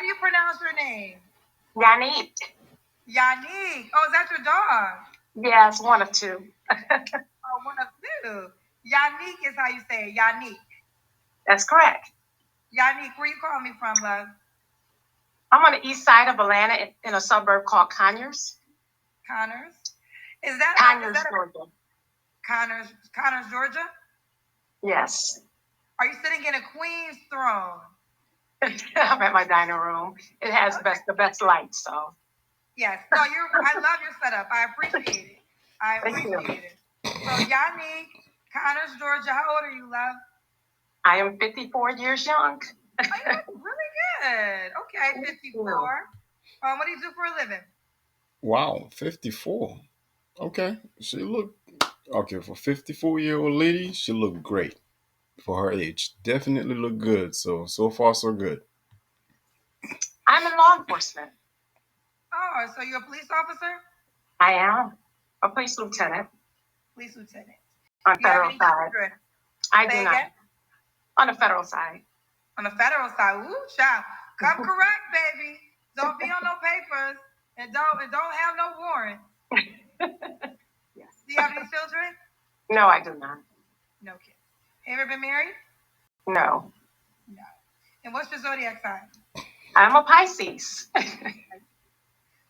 do you pronounce your name? Yannick. Yannick. Oh, is that your dog? Yes, one of two. Oh, one of two. Yannick is how you say it. Yannick. That's correct. Yannick, where you calling me from, love? I'm on the east side of Atlanta in a suburb called Conyers. Connors? Is that Conyers, Georgia? Connors, Georgia? Yes. Are you sitting in a queen's throne? I'm at my dining room. It has the best light, so. Yes. No, I love your setup. I appreciate it. I appreciate it. So, Yannick, Connors, Georgia, how old are you, love? I am 54 years young. Oh, you look really good. Okay, 54. What do you do for a living? Wow, 54. Okay, for 54-year-old lady, she looked great for her age. Definitely look good. So far so good. I'm in law enforcement. Oh, so you're a police officer? I am a police lieutenant. Police lieutenant. On federal side. I do not. On the federal side. On the federal side. Ooh, child. Come correct, baby. Don't be on no papers and don't have no warrant. Yes. Do you have any children? No, I do not. No kids. Have you ever been married? No. No. And what's your zodiac sign? I'm a Pisces.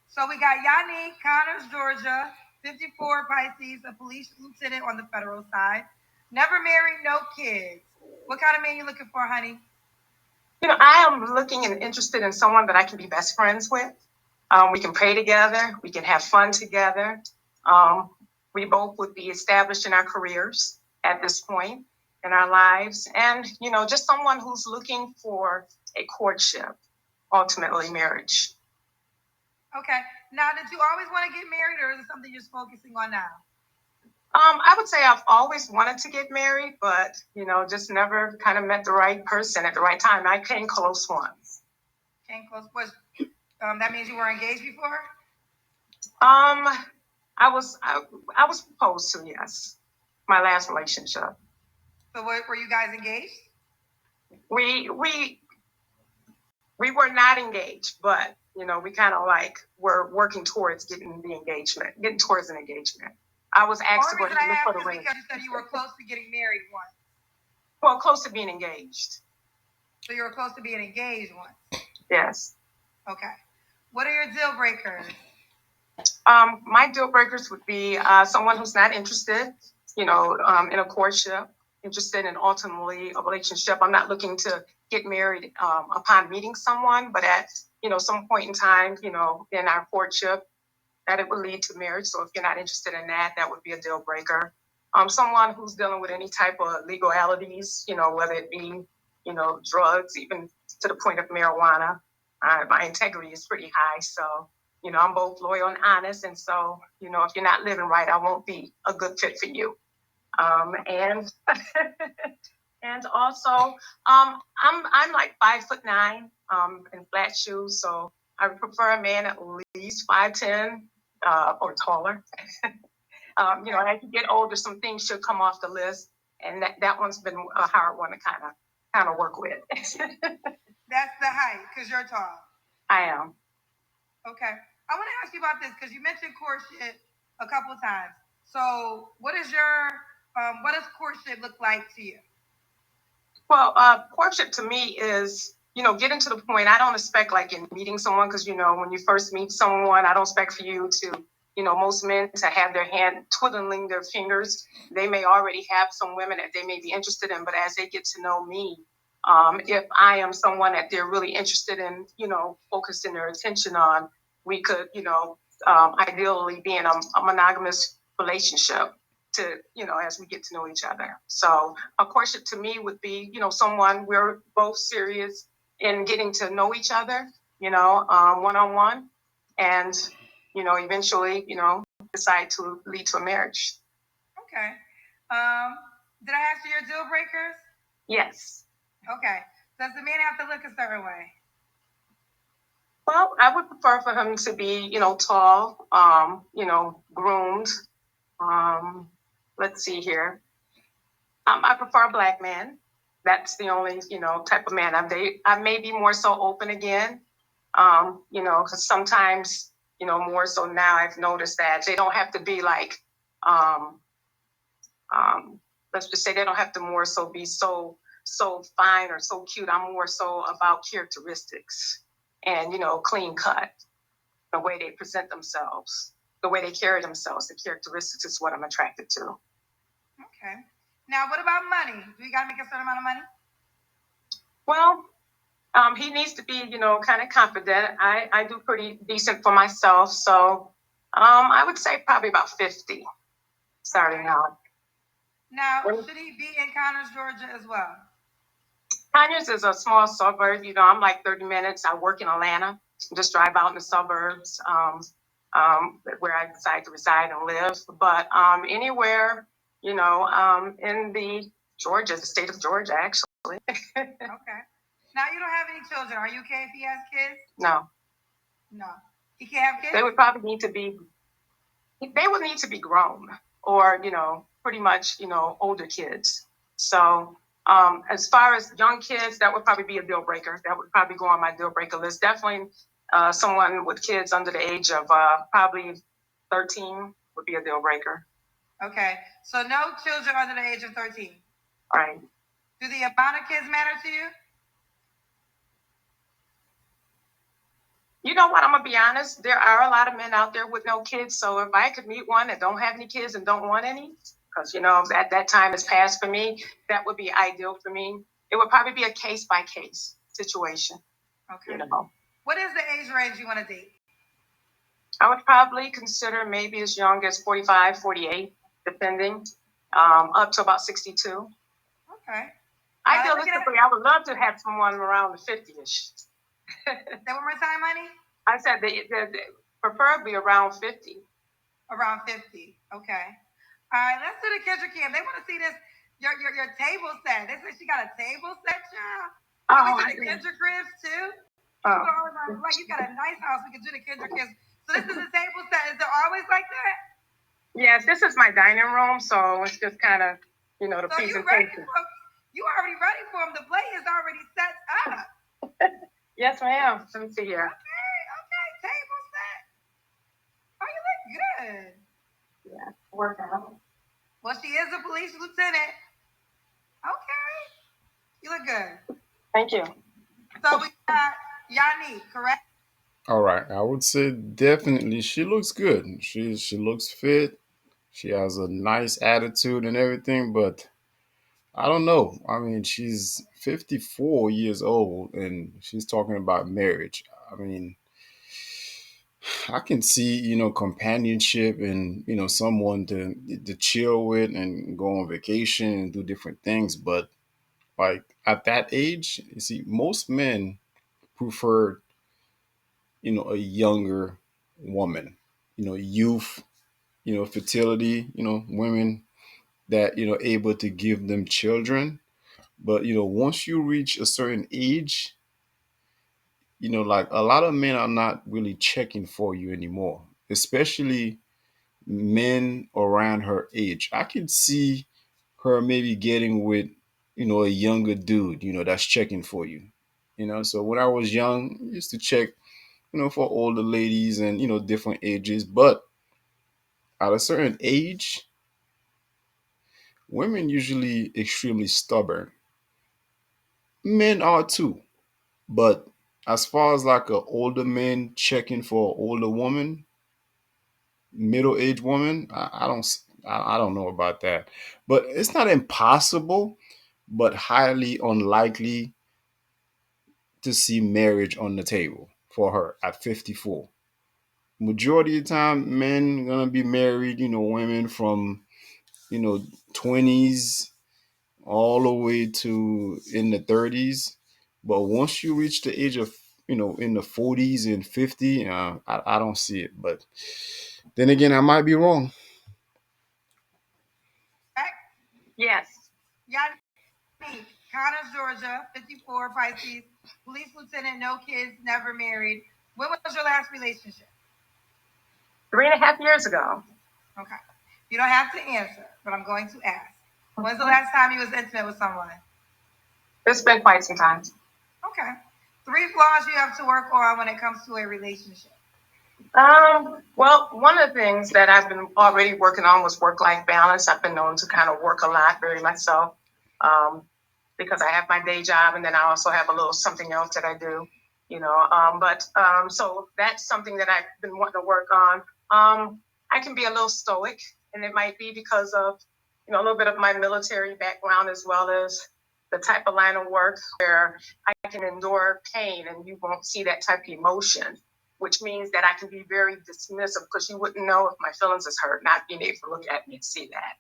So we got Yannick, Connors, Georgia, 54, Pisces, a police lieutenant on the federal side. Never married, no kids. What kind of man you looking for, honey? I am looking and interested in someone that I can be best friends with. We can pray together. We can have fun together. We both would be established in our careers at this point in our lives. And, just someone who's looking for a courtship, ultimately marriage. Okay. Now, did you always want to get married, or is it something you're focusing on now? I would say I've always wanted to get married, but, just never kind of met the right person at the right time. I came close once. Came close. That means you were engaged before? I was proposed to, yes. My last relationship. So were you guys engaged? We were not engaged, but we kind of were working towards getting towards an engagement. I was asked to look for the ring. Because you said you were close to getting married once. Well, close to being engaged. So you were close to being engaged once? Yes. Okay. What are your deal breakers? My deal breakers would be someone who's not interested, in a courtship, interested in ultimately a relationship. I'm not looking to get married upon meeting someone, but at, some point in time, in our courtship, that it would lead to marriage. So if you're not interested in that, that would be a deal breaker. Someone who's dealing with any type of legalities, whether it be, drugs, even to the point of marijuana. My integrity is pretty high. So, I'm both loyal and honest. And so, if you're not living right, I won't be a good fit for you. And and also, I'm like 5'9", in flat shoes. So I would prefer a man at least 5'10", or taller. As you get older, some things should come off the list, and that one's been a hard one to kind of work with. That's the height, because you're tall. I am. Okay. I want to ask you about this because you mentioned courtship a couple of times. So, what does courtship look like to you? Well, courtship to me is, getting to the point. I don't expect in meeting someone because, when you first meet someone, I don't expect for you to, most men to have their hand twiddling their fingers. They may already have some women that they may be interested in, but as they get to know me, if I am someone that they're really interested in, focusing their attention on, we could, ideally be in a monogamous relationship to, as we get to know each other. So a courtship to me would be, someone we're both serious in getting to know each other, one-on-one, and, eventually, decide to lead to a marriage. Okay. Did I ask you your deal breakers? Yes. Okay. Does the man have to look a certain way? Well, I would prefer for him to be, tall, groomed. Let's see here. I prefer a black man. That's the only, type of man I may be more so open again You know, because sometimes, you know, more so now I've noticed that they don't have to be like, um, let's just say they don't have to more so be so fine or so cute. I'm more so about characteristics and, you know, clean cut, the way they present themselves, the way they carry themselves. The characteristics is what I'm attracted to. Okay. Now, what about money? Do you got to make a certain amount of money? Well, he needs to be, you know, kind of confident. I do pretty decent for myself, so I would say probably about 50 starting out. Now, should he be in Connors, Georgia as well? Conyers is a small suburb. You know, I'm like 30 minutes. I work in Atlanta. Just drive out in the suburbs where I decide to reside and live. But anywhere, you know, in the Georgia, the state of Georgia, actually. Okay. Now, you don't have any children. Are you okay if he has kids? No. No. He can't have kids? They would probably need to be, they would need to be grown or, you know, pretty much, you know, older kids. So as far as young kids, that would probably be a deal breaker. That would probably go on my deal breaker list. Definitely someone with kids under the age of probably 13 would be a deal breaker. Okay. So no children under the age of 13. Right. Do the amount of kids matter to you? You know what? I'm gonna be honest. There are a lot of men out there with no kids. So if I could meet one that don't have any kids and don't want any, because you know at that time has passed for me, that would be ideal for me. It would probably be a case by case situation. Okay. You know, what is the age range you want to date? I would probably consider maybe as young as 45, 48, depending, up to about 62. Okay. Idealistically, I would love to have someone around the 50-ish. Say one more time, honey. I said preferably around 50. Around 50. Okay. All right, let's do the Kendra Cam. They want to see this, your table set. They said she got a table set, child. Can we do the Kendra cribs too? Like you got a nice house. We can do the Kendra cribs. So this is a table set. Is it always like that? Yes, this is my dining room, so it's just kind of, you know, the so presentation. You already ready for them. The plate is already set up. Yes, ma'am. Let me see here. Okay. Table set. Oh, you look good. Yeah, work out. Well, she is a police lieutenant. Okay. You look good. Thank you. So we got Yanni, correct? All right, I would say definitely she looks good. She looks fit. She has a nice attitude and everything, but I don't know. I mean, she's 54 years old and she's talking about marriage. I mean, I can see, companionship and, someone to chill with and go on vacation and do different things, but like at that age, you see, most men prefer, a younger woman, youth, fertility, women that, able to give them children. But, once you reach a certain age, like a lot of men are not really checking for you anymore, especially men around her age. I could see her maybe getting with, a younger dude, that's checking for you. So when I was young, I used to check, for older ladies and, different ages. But at a certain age, women usually extremely stubborn. Men are too. But as far as like an older man checking for an older woman, middle-aged woman, I don't know about that. But it's not impossible, but highly unlikely to see marriage on the table for her at 54. Majority of the time, men gonna be married, women from, 20s all the way to in the 30s. But once you reach the age of, in the 40s and 50, I don't see it. But then again, I might be wrong. Yes. Yanni, Connors, Georgia, 54, Pisces, police lieutenant, no kids, never married. When was your last relationship? 3.5 years ago. Okay. You don't have to answer, but I'm going to ask. When's the last time you was intimate with someone? It's been quite some time. Okay. 3 flaws you have to work on when it comes to a relationship. Well, one of the things that I've been already working on was work-life balance. I've been known to kind of work a lot, very myself, um, because I have my day job and then I also have a little something else that I do, so that's something that I've been wanting to work on. I can be a little stoic, and it might be because of, a little bit of my military background as well as the type of line of work where I can endure pain and you won't see that type of emotion, which means that I can be very dismissive because you wouldn't know if my feelings is hurt, not being able to look at me and see that.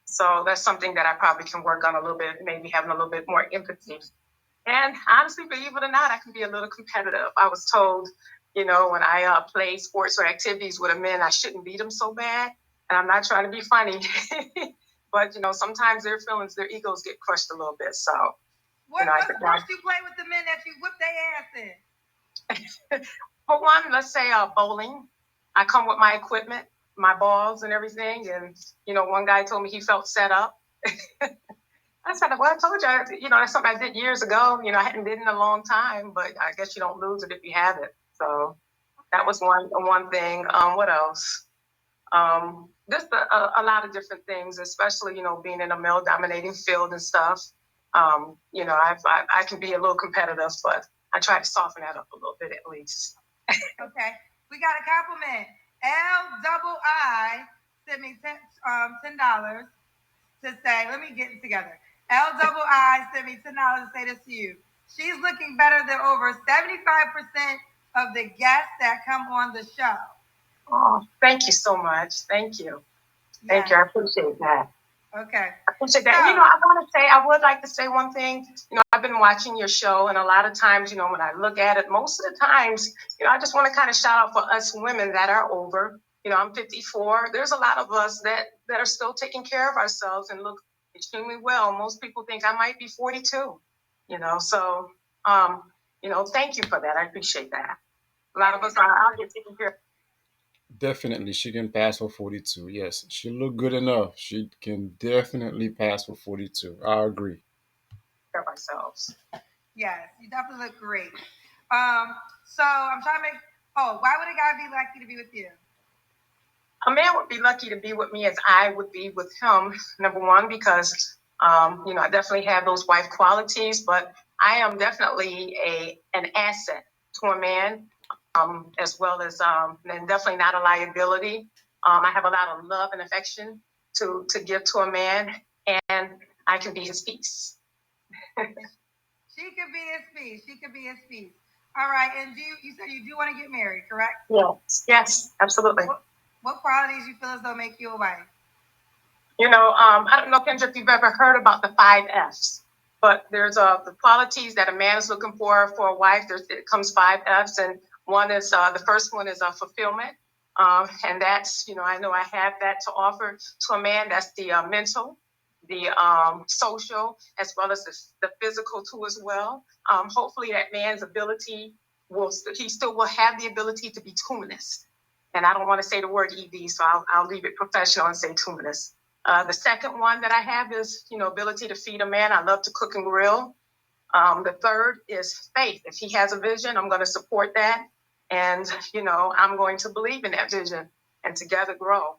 So that's something that I probably can work on a little bit, maybe having a little bit more empathy. And honestly, believe it or not, I can be a little competitive. I was told, when I play sports or activities with a man, I shouldn't beat them so bad. And I'm not trying to be funny, but sometimes their feelings, their egos get crushed a little bit. So, What's the first you play with the men that you whip their ass in? For one, let's say bowling. I come with my equipment, my balls and everything. And, one guy told me he felt set up. I said, well, I told you, that's something I did years ago. I hadn't did it in a long time, but I guess you don't lose it if you have it. So that was one thing. What else? Just a lot of different things, especially, being in a male dominating field and stuff. I can be a little competitive, but I try to soften that up a little bit at least. Okay. We got a compliment. LII sent me $10 to say, let me get it together. LII sent me $10 to say this to you. She's looking better than over 75% of the guests that come on the show. Oh, thank you so much. Thank you. Yes. Thank you. I appreciate that. Okay. I appreciate that. So, I would like to say one thing. I've been watching your show, and a lot of times, when I look at it, most of the times, I just want to kind of shout out for us women that are over. I'm 54. There's a lot of us that are still taking care of ourselves and look extremely well. Most people think I might be 42. So, thank you for that. I appreciate that. A lot of us are out here taking care of. Definitely, she can pass for 42. Yes, she look good enough. She can definitely pass for 42. I agree. Ourselves. Yes, you definitely look great. So I'm trying to make. Oh, why would a guy be lucky to be with you? A man would be lucky to be with me as I would be with him. Number one, because I definitely have those wife qualities, but I am definitely an asset to a man, as well as and definitely not a liability. I have a lot of love and affection to give to a man, and I can be his peace. She could be his peace. She could be his peace. All right, and you said you do want to get married, correct? Yes, absolutely. What qualities you feel as though make you a wife? I don't know, Kendra, if you've ever heard about the 5 F's, but there's the qualities that a man is looking for a wife. It comes 5 F's, and one is the first one is fulfillment, and that's I know I have that to offer to a man. That's the mental, the social, as well as the physical too as well. Hopefully, that man's ability he still will have the ability to be tuneless. And I don't want to say the word ED, so I'll leave it professional and say tuneless. The second one that I have is, ability to feed a man. I love to cook and grill. The third is faith. If he has a vision, I'm going to support that. And, I'm going to believe in that vision and together grow.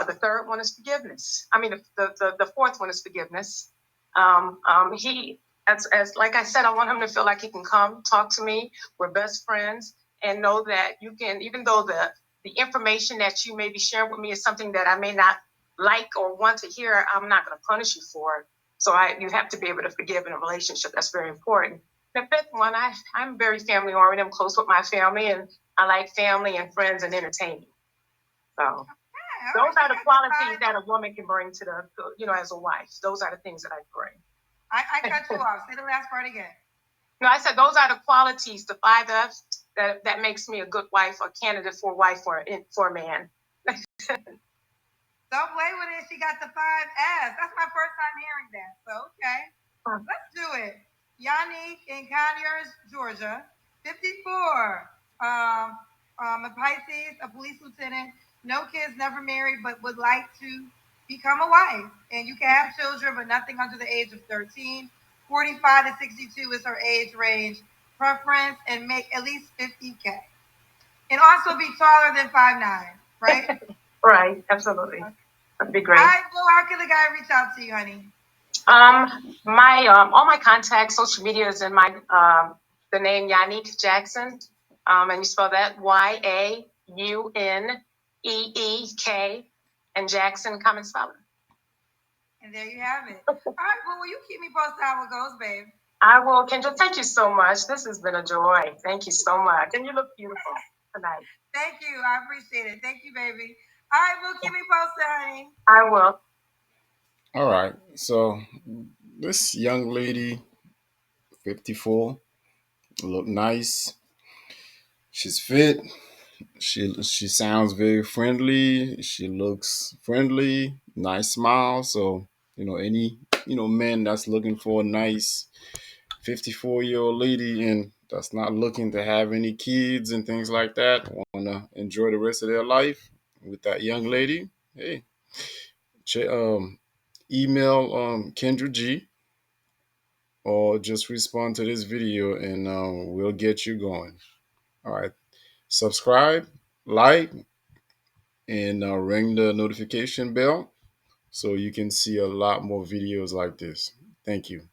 The third one is forgiveness. I mean, the fourth one is forgiveness. As like I said, I want him to feel like he can come talk to me. We're best friends, and know that you can, even though the information that you may be sharing with me is something that I may not like or want to hear, I'm not going to punish you for it. So you have to be able to forgive in a relationship. That's very important. The fifth one, I'm very family oriented. I'm close with my family, and I like family and friends and entertaining. So those are the qualities that a woman can bring to as a wife. Those are the things that I bring. I cut you off. Say the last part again. No, I said those are the qualities, the 5 F's that makes me a good wife, a candidate for a wife for a man. Don't play with it. She got the 5 F's. That's my first time hearing that. So okay, let's do it. Yannick in Conyers, Georgia, 54. A Pisces, a police lieutenant, no kids, never married, but would like to become a wife. And you can have children, but nothing under the age of 13. 45 to 62 is her age range preference and make at least 50K. And also be taller than 5'9", right? Right, absolutely. That'd be great. All right, well, how can the guy reach out to you, honey? My all my contacts, social media is in my the name Yannick Jackson. And you spell that YAUNEEK and Jackson, common spelling. And there you have it. All right, well, will you keep me posted how it goes, babe? I will, Kendra. Thank you so much. This has been a joy. Thank you so much. And you look beautiful tonight. Thank you. I appreciate it. Thank you, baby. All right, well, keep me posted, honey. I will. All right. So this young lady, 54, look nice. She's fit. She sounds very friendly. She looks friendly. Nice smile. So any man that's looking for a nice 54-year-old lady and that's not looking to have any kids and things like that, want to enjoy the rest of their life with that young lady, hey, email Kendra G or just respond to this video and we'll get you going. All right. Subscribe, like, and ring the notification bell so you can see a lot more videos like this. Thank you.